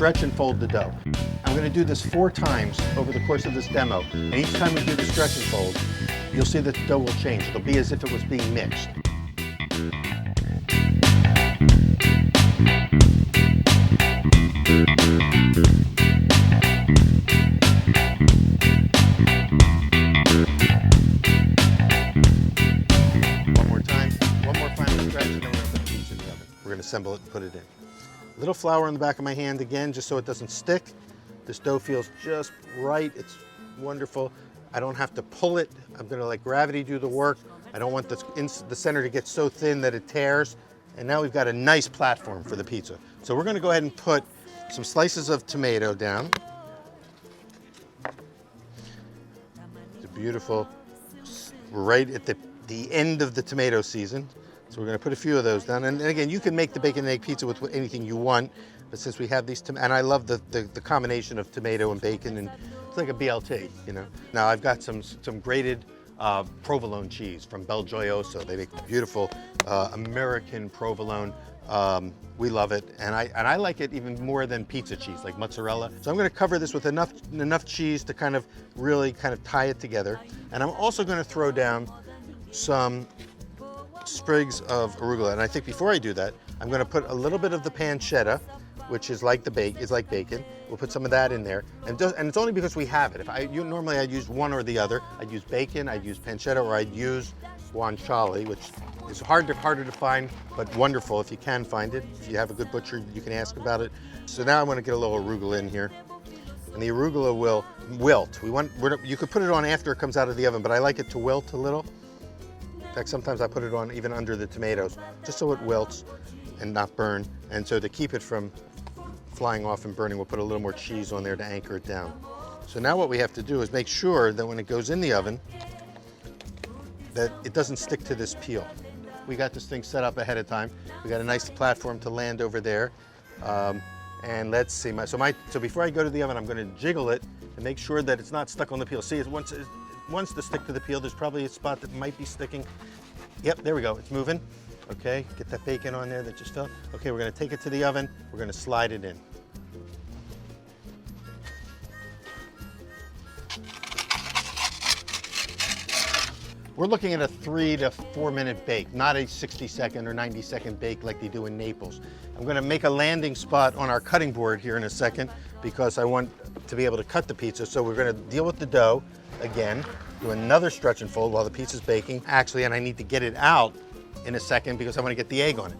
stretch and fold the dough. I'm going to do this 4 times over the course of this demo. And each time we do the stretch and fold, you'll see that the dough will change. It'll be as if it was being mixed. One more time, one more final stretch, and then we're going to put the pizza in the oven. We're going to assemble it and put it in. A little flour on the back of my hand again, just so it doesn't stick. This dough feels just right. It's wonderful. I don't have to pull it. I'm going to let gravity do the work. I don't want the center to get so thin that it tears. And now we've got a nice platform for the pizza. So we're going to go ahead and put some slices of tomato down. It's beautiful. We're right at the end of the tomato season. So we're going to put a few of those down. And again, you can make the bacon and egg pizza with anything you want. But since we have these, and I love the combination of tomato and bacon, and it's like a BLT, you know. Now I've got some grated provolone cheese from Belgioioso. They make beautiful American provolone. We love it, and I like it even more than pizza cheese, like mozzarella. So I'm going to cover this with enough cheese to kind of really tie it together. And I'm also going to throw down some sprigs of arugula. And I think before I do that, I'm going to put a little bit of the pancetta, which is like bacon. We'll put some of that in there, and it's only because we have it. Normally I'd use one or the other. I'd use bacon, I'd use pancetta, or I'd use guanciale, which is harder to find, but wonderful if you can find it. If you have a good butcher, you can ask about it. So now I'm going to get a little arugula in here, and the arugula will wilt. You could put it on after it comes out of the oven, but I like it to wilt a little. In fact, sometimes I put it on even under the tomatoes, just so it wilts and not burn. And so to keep it from flying off and burning, we'll put a little more cheese on there to anchor it down. So now what we have to do is make sure that when it goes in the oven, that it doesn't stick to this peel. We got this thing set up ahead of time. We got a nice platform to land over there. And let's see, so before I go to the oven, I'm gonna jiggle it and make sure that it's not stuck on the peel. See, once to stick to the peel, there's probably a spot that might be sticking. Yep, there we go, it's moving. Okay, get that bacon on there that just fell. Okay, we're gonna take it to the oven. We're gonna slide it in. We're looking at a 3 to 4 minute bake, not a 60-second or 90-second bake like they do in Naples. I'm gonna make a landing spot on our cutting board here in a second because I want to be able to cut the pizza. So we're gonna deal with the dough again, do another stretch and fold while the pizza's baking. Actually, and I need to get it out in a second because I want to get the egg on it.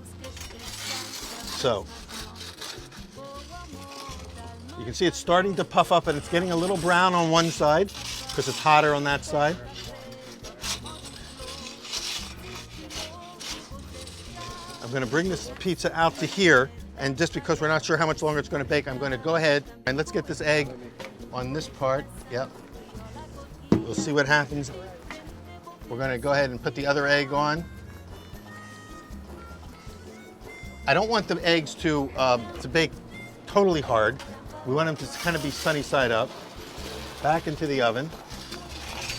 So, you can see it's starting to puff up and it's getting a little brown on one side because it's hotter on that side. I'm going to bring this pizza out to here, and just because we're not sure how much longer it's going to bake, I'm going to go ahead and let's get this egg on this part. Yep. We'll see what happens. We're going to go ahead and put the other egg on. I don't want the eggs to bake totally hard. We want them to kind of be sunny side up. Back into the oven.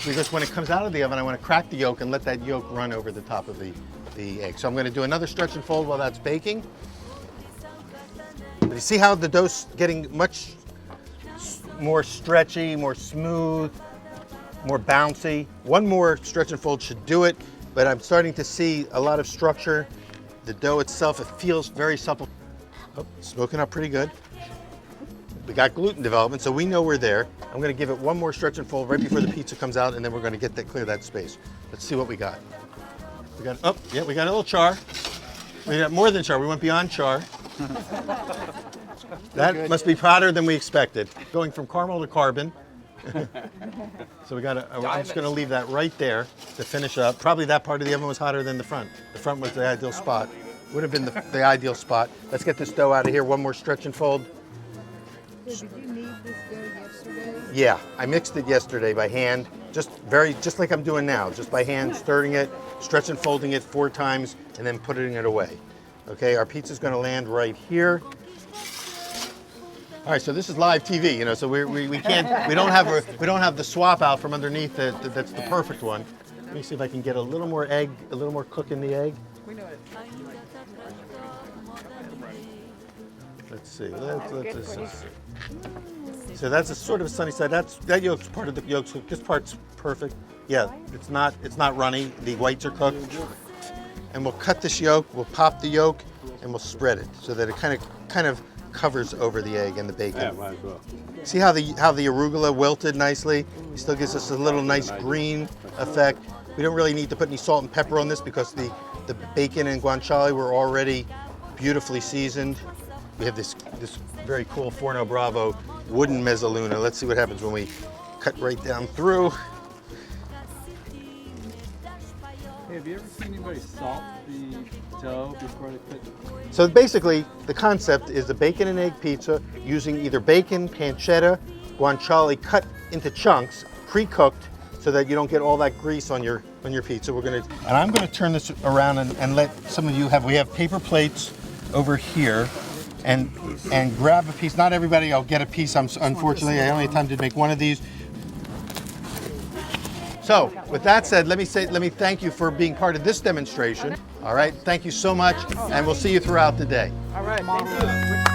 Because when it comes out of the oven, I want to crack the yolk and let that yolk run over the top of the egg. So I'm going to do another stretch and fold while that's baking. But you see how the dough's getting much more stretchy, more smooth, more bouncy. One more stretch and fold should do it, but I'm starting to see a lot of structure. The dough itself, it feels very supple. Oh, smoking up pretty good. We got gluten development, so we know we're there. I'm gonna give it one more stretch and fold right before the pizza comes out, and then we're gonna clear that space. Let's see what we got. We got a little char. We got more than char, we went beyond char. That must be hotter than we expected. Going from caramel to carbon. So I'm just gonna leave that right there to finish up. Probably that part of the oven was hotter than the front. The front was the ideal spot. Would have been the ideal spot. Let's get this dough out of here. One more stretch and fold. So did you knead this dough yesterday? Yeah, I mixed it yesterday by hand, just like I'm doing now, just by hand, stirring it, stretch and folding it 4 times, and then putting it away. Okay, our pizza's gonna land right here. All right, so this is live TV, you know, so we don't have the swap out from underneath that's the perfect one. Let me see if I can get a little more egg, a little more cook in the egg. Let's see. Let's see. So that's a sort of a sunny side. That yolk's part of the yolk's cooked. This part's perfect. Yeah, it's not runny. The whites are cooked. And we'll cut this yolk. We'll pop the yolk, and we'll spread it so that it kind of covers over the egg and the bacon. Yeah, might as well. See how the arugula wilted nicely? It still gives us a little nice green effect. We don't really need to put any salt and pepper on this because the bacon and guanciale were already beautifully seasoned. We have this very cool Forno Bravo wooden mezzaluna. Let's see what happens when we cut right down through. Hey, have you ever seen anybody salt the dough before they put? So basically, the concept is a bacon and egg pizza using either bacon, pancetta, guanciale cut into chunks, pre-cooked, so that you don't get all that grease on your pizza. And I'm gonna turn this around and let some of you we have paper plates over here, and grab a piece. Not everybody will get a piece. Unfortunately, I only had time to make one of these. So, with that said, let me thank you for being part of this demonstration. All right, thank you so much, and we'll see you throughout the day. All right, thank you.